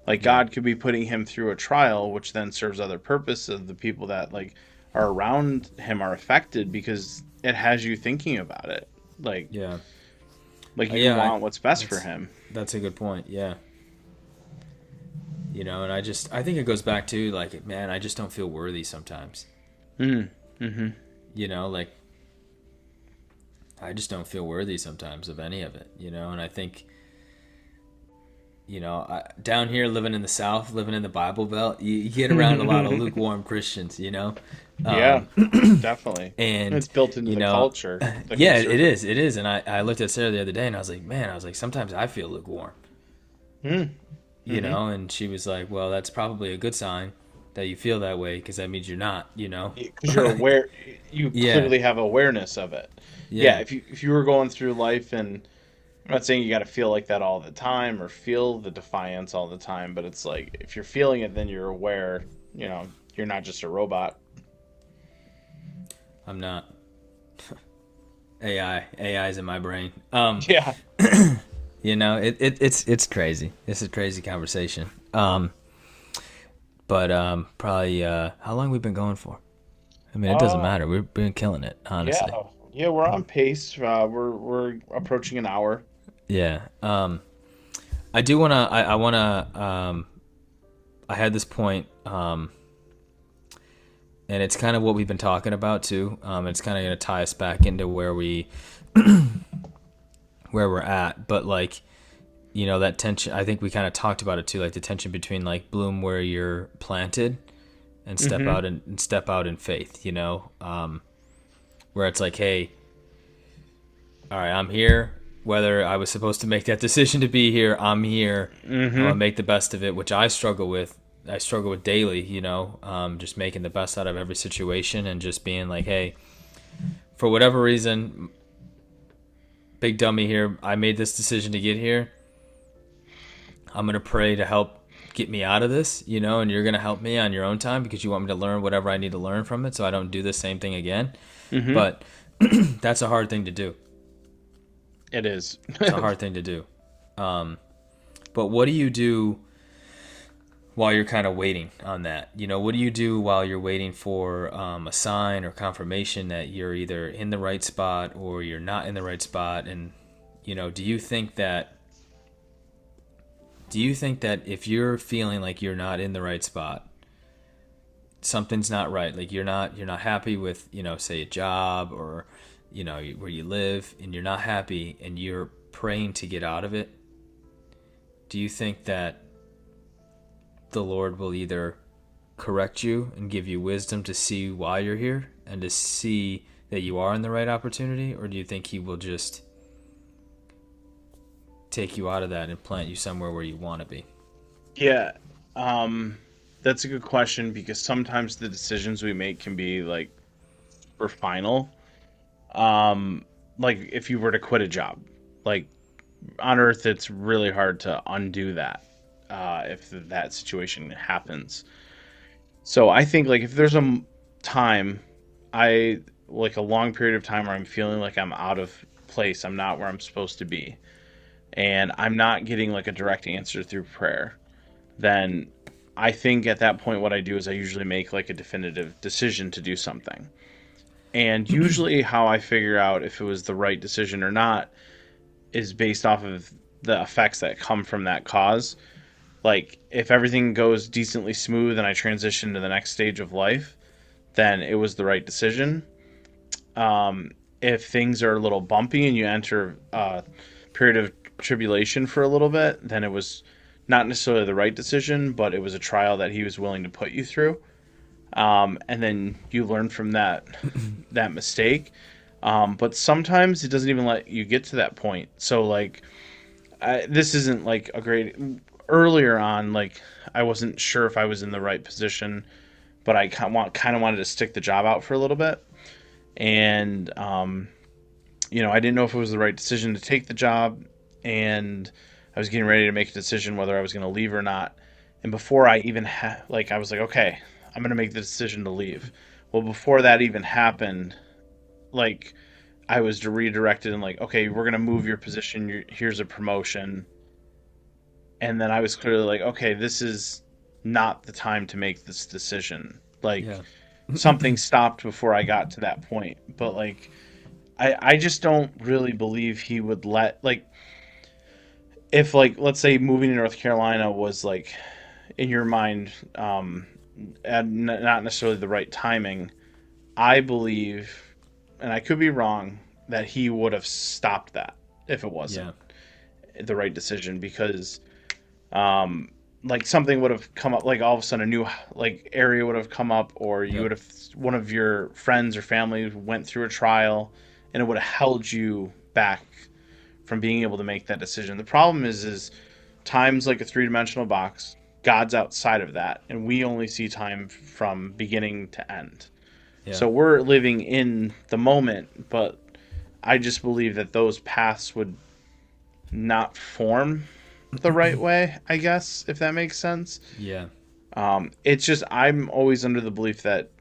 Like, God could be putting him through a trial, which then serves other purposes. The people that, like, are around him are affected because it has you thinking about it. Like, you want what's best for him. That's a good point. Yeah. You know, and I think it goes back to, like, man, I just don't feel worthy sometimes. Mm-hmm. You know, like, I just don't feel worthy sometimes of any of it, you know. And I think, you know, down here, living in the South, living in the Bible Belt, you get around a lot of lukewarm Christians, you know. Yeah, definitely. And it's built into the culture. Yeah, it is. And I looked at Sarah the other day, and I was like, sometimes I feel lukewarm. You know, and she was like, well, that's probably a good sign that you feel that way, because that means you're not, you know. Because you're aware, you clearly have awareness of it. Yeah, if you were going through life, and I'm not saying you got to feel like that all the time or feel the defiance all the time, but it's like, if you're feeling it, then you're aware, you know, you're not just a robot. I'm not. AI's in my brain. Yeah. You know, it's crazy. It's a crazy conversation. But probably how long have we been going for? I mean, it doesn't matter. We've been killing it, honestly. Yeah, we're on pace. We're approaching an hour. Yeah. I do wanna. I wanna. I had this point. And it's kind of what we've been talking about too. It's kind of gonna tie us back into where we're at. But, like, you know, that tension, I think we kind of talked about it too, like the tension between, like, bloom where you're planted and step out and step out in faith, you know, where it's like, hey, all right, I'm here. Whether I was supposed to make that decision to be here, I'm here. I'm gonna make the best of it, which I struggle with. I struggle with daily, you know, just making the best out of every situation and just being like, hey, for whatever reason, big dummy here, I made this decision to get here. I'm going to pray to help get me out of this, you know, and you're going to help me on your own time because you want me to learn whatever I need to learn from it so I don't do the same thing again. But that's a hard thing to do. It is. It's a hard thing to do. But what do you do while you're kind of waiting on that? What do you do while you're waiting for a sign or confirmation that you're either in the right spot or you're not in the right spot? And do you think that if you're feeling like you're not in the right spot, something's not right, like you're not happy with say a job or where you live, and you're not happy and you're praying to get out of it, do you think that the Lord will either correct you and give you wisdom to see why you're here and to see that you are in the right opportunity, or do you think he will just take you out of that and plant you somewhere where you want to be? Yeah. That's a good question, because sometimes the decisions we make can be like for final. Like if you were to quit a job, like on earth, it's really hard to undo that, if that situation happens. So I think like if there's a time, I like a long period of time where I'm feeling like I'm out of place, I'm not where I'm supposed to be, and I'm not getting like a direct answer through prayer, then I think at that point what I do is I usually make like a definitive decision to do something. And usually how I figure out if it was the right decision or not is based off of the effects that come from that cause. Like if everything goes decently smooth and I transition to the next stage of life, then it was the right decision. If things are a little bumpy and you enter a period of tribulation for a little bit, then it was not necessarily the right decision, but it was a trial that he was willing to put you through. And then you learn from that mistake. But sometimes it doesn't even let you get to that point. So like, this isn't like a great, earlier on, like I wasn't sure if I was in the right position, but I kind of wanted to stick the job out for a little bit. And, I didn't know if it was the right decision to take the job, and I was getting ready to make a decision whether I was going to leave or not. And before I even I was like, okay, I'm going to make the decision to leave. Well, before that even happened, like I was redirected and like, okay, we're going to move your position. Here's a promotion. And then I was clearly like, okay, this is not the time to make this decision. Like Yeah. something stopped before I got to that point. But like, I just don't really believe he would like, if like, let's say moving to North Carolina was like in your mind, not necessarily the right timing, I believe, and I could be wrong, that he would have stopped that if it wasn't the right decision, because like something would have come up, like all of a sudden a new like area would have come up, or you would have, one of your friends or family went through a trial, and it would have held you back from being able to make that decision. The problem is time's like a three-dimensional box. God's outside of that, and we only see time from beginning to end. Yeah. So we're living in the moment, but I just believe that those paths would not form the right way, I guess, if that makes sense. Yeah. It's just I'm always under the belief that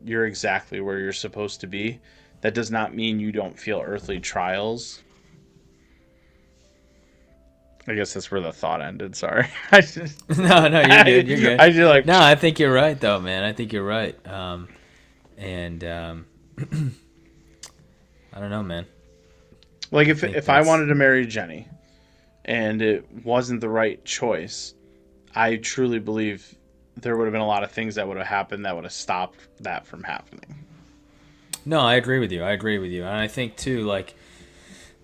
you're exactly where you're supposed to be. That does not mean you don't feel earthly trials. I guess that's where the thought ended. Sorry. No, you're good. You're good. I feel like, no, I think you're right, though, man. I think you're right. And I don't know, man. like if I wanted to marry Jenny, and it wasn't the right choice, I truly believe there would have been a lot of things that would have happened that would have stopped that from happening. No, I agree with you. And I think too, like,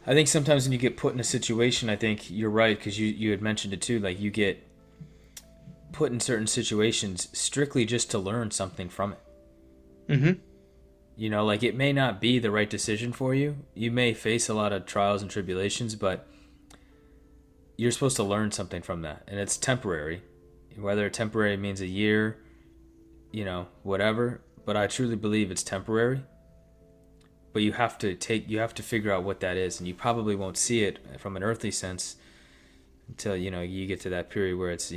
I think sometimes when you get put in a situation, I think you're right, because you had mentioned it too. Like, you get put in certain situations strictly just to learn something from it. Mm-hmm. Like, it may not be the right decision for you. You may face a lot of trials and tribulations, but you're supposed to learn something from that, and it's temporary. Whether temporary means a year, whatever. But I truly believe it's temporary. But you have to figure out what that is, and you probably won't see it from an earthly sense until you get to that period where it's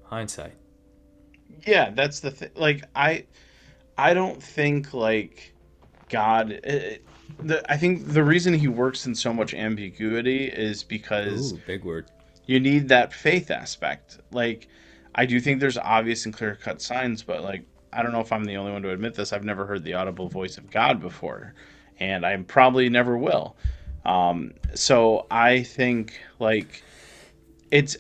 hindsight. Yeah, that's the thing. Like I don't think like God, I think the reason he works in so much ambiguity is because Ooh, big word. you need that faith aspect. Like, I do think there's obvious and clear cut signs, but like, I don't know if I'm the only one to admit this. I've never heard the audible voice of God before, and I probably never will. So I think like it's.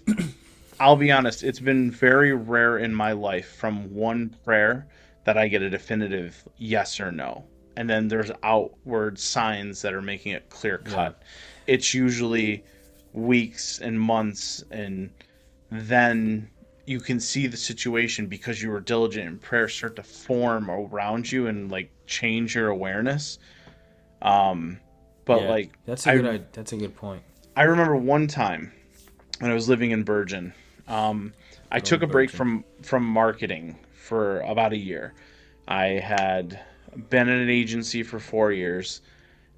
I'll be honest. It's been very rare in my life from one prayer that I get a definitive yes or no, and then there's outward signs that are making it clear Yeah. cut. It's usually weeks and months, and then you can see the situation because you were diligent in prayer start to form around you and like change your awareness. Um, but Yeah. like I That's a good point. I remember one time when I was living in Bergen, I Oh, took a break Virgin. from marketing for about a year. I had been in an agency for 4 years.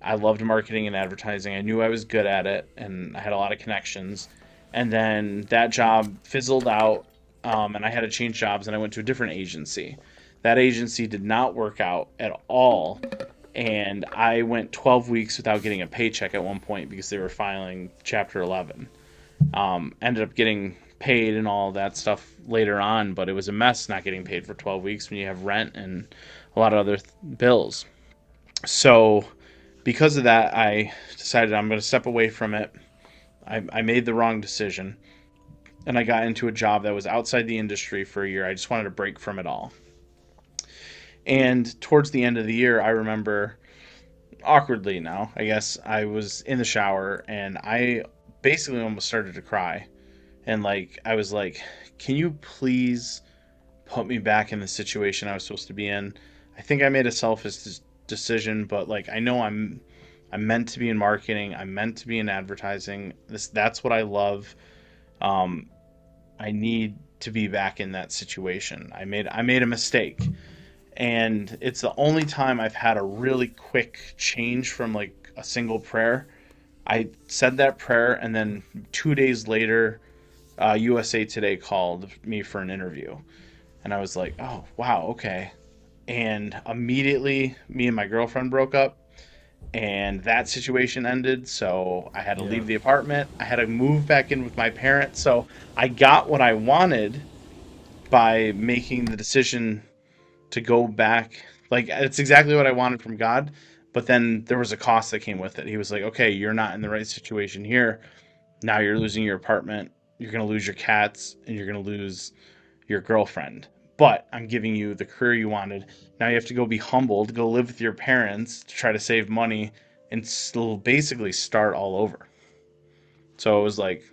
I loved marketing and advertising. I knew I was good at it, and I had a lot of connections. And then that job fizzled out, and I had to change jobs, and I went to a different agency. That agency did not work out at all, and I went 12 weeks without getting a paycheck at one point because they were filing Chapter 11. Ended up getting paid and all that stuff later on, but it was a mess not getting paid for 12 weeks when you have rent and a lot of other bills. So because of that, I decided I'm going to step away from it. I made the wrong decision, and I got into a job that was outside the industry for a year. I just wanted to break from it all. And towards the end of the year, I remember awkwardly now, I guess, I was in the shower and I basically almost started to cry. And like, I was like, can you please put me back in the situation I was supposed to be in? I think I made a selfish decision, but like, I know I'm meant to be in marketing. I'm meant to be in advertising. That's what I love. Um, I need to be back in that situation. I made a mistake, and it's the only time I've had a really quick change from like a single prayer. I said that prayer, and then 2 days later, USA Today called me for an interview, and I was like, "Oh wow, okay." And immediately, me and my girlfriend broke up, and that situation ended. So I had to Yeah. leave the apartment. I had to move back in with my parents. So I got what I wanted by making the decision to go back. Like, it's exactly what I wanted from God. But then there was a cost that came with it. He was like, okay, you're not in the right situation here. Now you're losing your apartment. You're going to lose your cats, and you're going to lose your girlfriend. But I'm giving you the career you wanted. Now you have to go be humbled, go live with your parents to try to save money and still basically start all over. So it was like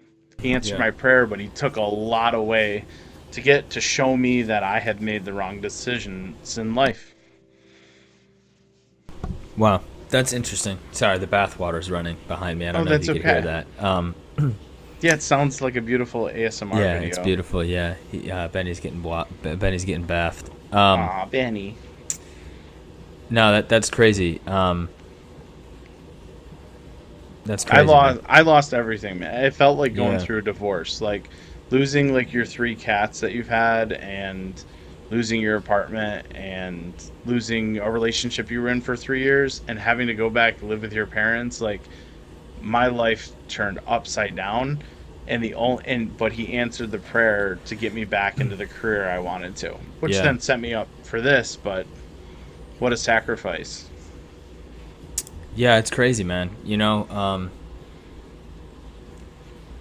he answered Yeah. my prayer, but he took a lot away to get to show me that I had made the wrong decisions in life. Wow. That's interesting. Sorry, the bathwater's running behind me. I Oh, don't know if that's you could hear okay. that. Yeah, it sounds like a beautiful ASMR Yeah, it's video. beautiful. Yeah, Benny's getting bathed. Aw, Benny. No, that's crazy. That's I crazy, man. lost everything, man. It felt like going Yeah, through a divorce, like losing like your three cats that you've had, and losing your apartment, and losing a relationship you were in for 3 years, and having to go back to live with your parents. Like my life turned upside down, and the only and but he answered the prayer to get me back into the career I wanted to, which yeah, then set me up for this. But what a sacrifice! yeah. It's crazy, man.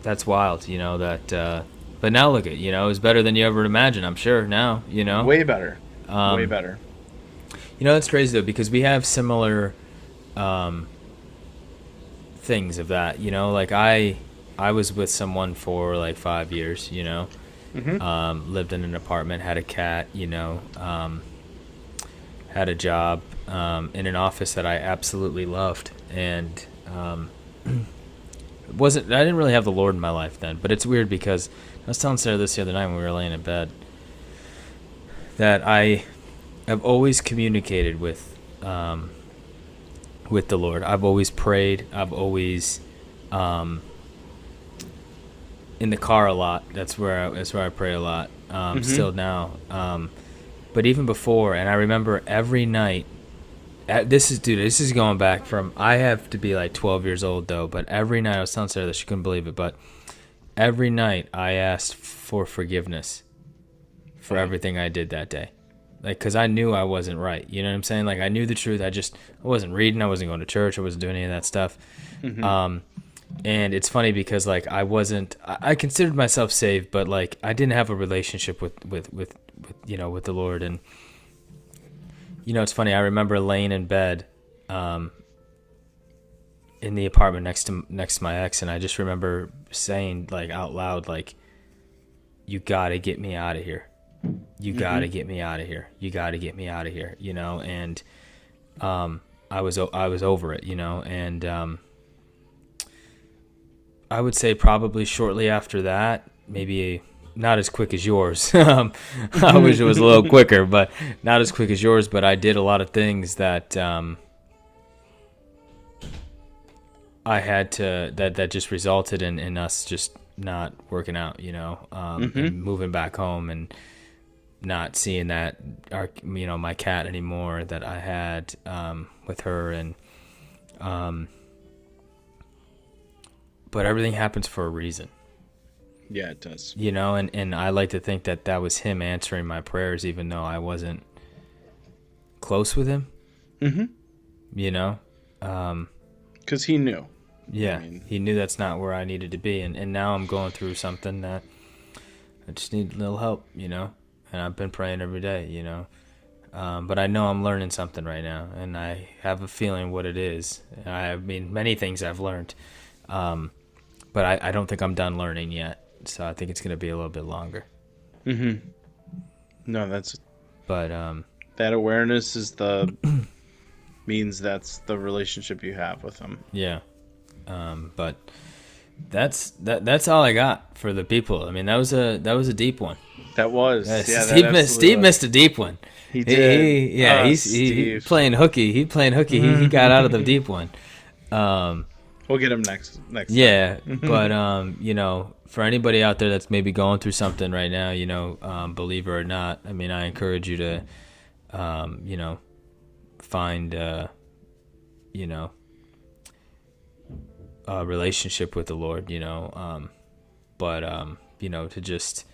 That's wild. But now look at it's better than you ever imagined. I'm sure now. Way better, way Um, better. it's crazy though because we have similar um things of that. Like I was with someone for like 5 years. Hmm. Lived in an apartment, had a cat. Had a job in an office that I absolutely loved, and it wasn't. I didn't really have the Lord in my life then. But it's weird because I was telling Sarah this the other night when we were laying in bed that I have always communicated with the Lord. I've always prayed. I've always in the car a lot. That's where I pray a lot. Hmm. Still now. But even before, and I remember every night This is going back from, I have to be like 12 years old though, but every night, I was telling Sarah that she couldn't believe it, but every night I asked for forgiveness for everything I did that day. Like, cause I knew I wasn't right. You know what I'm saying? Like, I knew the truth. I wasn't reading. I wasn't going to church. I wasn't doing any of that stuff. And it's funny because like, I considered myself saved, but like, I didn't have a relationship with with the Lord. And, it's funny. I remember laying in bed, in the apartment next to my ex. And I just remember saying like out loud, like, you gotta get me out of here. You gotta get me out of here. You gotta get me out of here. And I was over it. And I would say probably shortly after that, maybe not as quick as yours. I wish it was a little quicker, but not as quick as yours. But I did a lot of things that I had to that just resulted in us just not working out. And moving back home and not seeing my cat anymore that I had with her. And but everything happens for a reason. Yeah, it does. And I like to think that was him answering my prayers, even though I wasn't close with him. Because he knew. Yeah, he knew that's not where I needed to be. And now I'm going through something that I just need a little help, and I've been praying every day, but I know I'm learning something right now, and I have a feeling what it is. Many things I've learned, but I don't think I'm done learning yet, so I think it's going to be a little bit longer. No, but that awareness is means that's the relationship you have with him. Yeah. But that's all I got for the people. I mean, that was a deep one. That was. Steve missed a deep one. He did. He's playing hooky. He He got out of the deep one. We'll get him next yeah, time. But for anybody out there that's maybe going through something right now, believer or not, I mean, I encourage you to find a relationship with the Lord, to just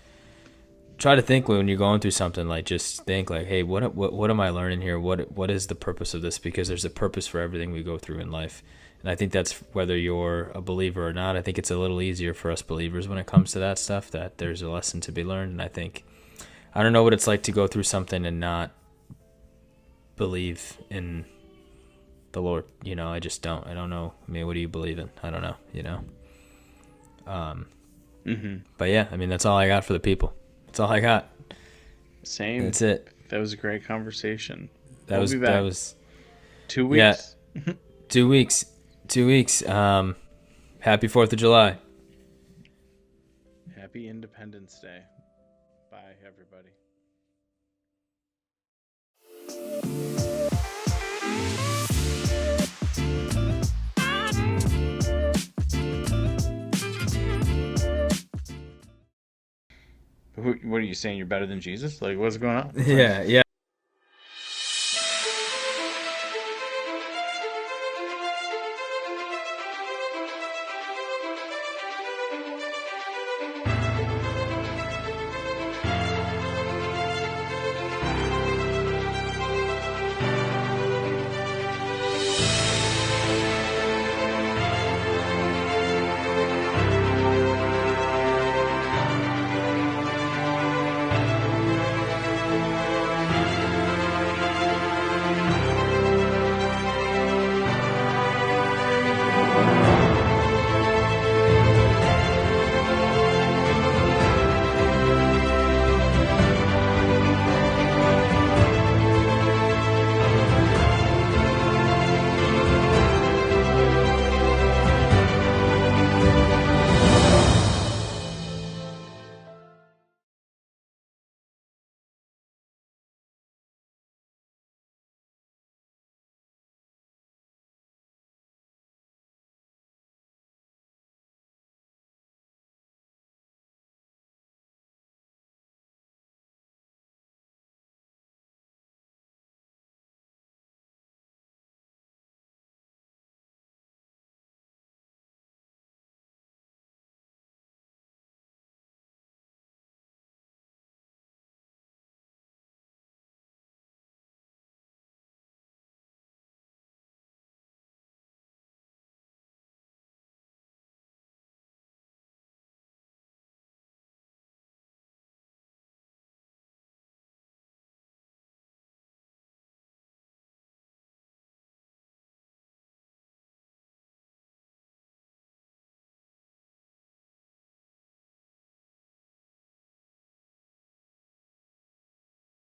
try to think when you're going through something, like just think like, hey, what am I learning here? What is the purpose of this? Because there's a purpose for everything we go through in life. And I think that's whether you're a believer or not. I think it's a little easier for us believers when it comes to that stuff, that there's a lesson to be learned. And I don't know what it's like to go through something and not believe in the Lord. I just don't. I don't know. I mean, what do you believe in? I don't know, But yeah, I mean, that's all I got for the people. That's all I got. Same. That's it. That was a great conversation. That was 2 weeks. Yeah, 2 weeks. 2 weeks. Happy 4th of July. Happy Independence Day. Bye, everybody. What are you saying? You're better than Jesus? Like, what's going on? Yeah.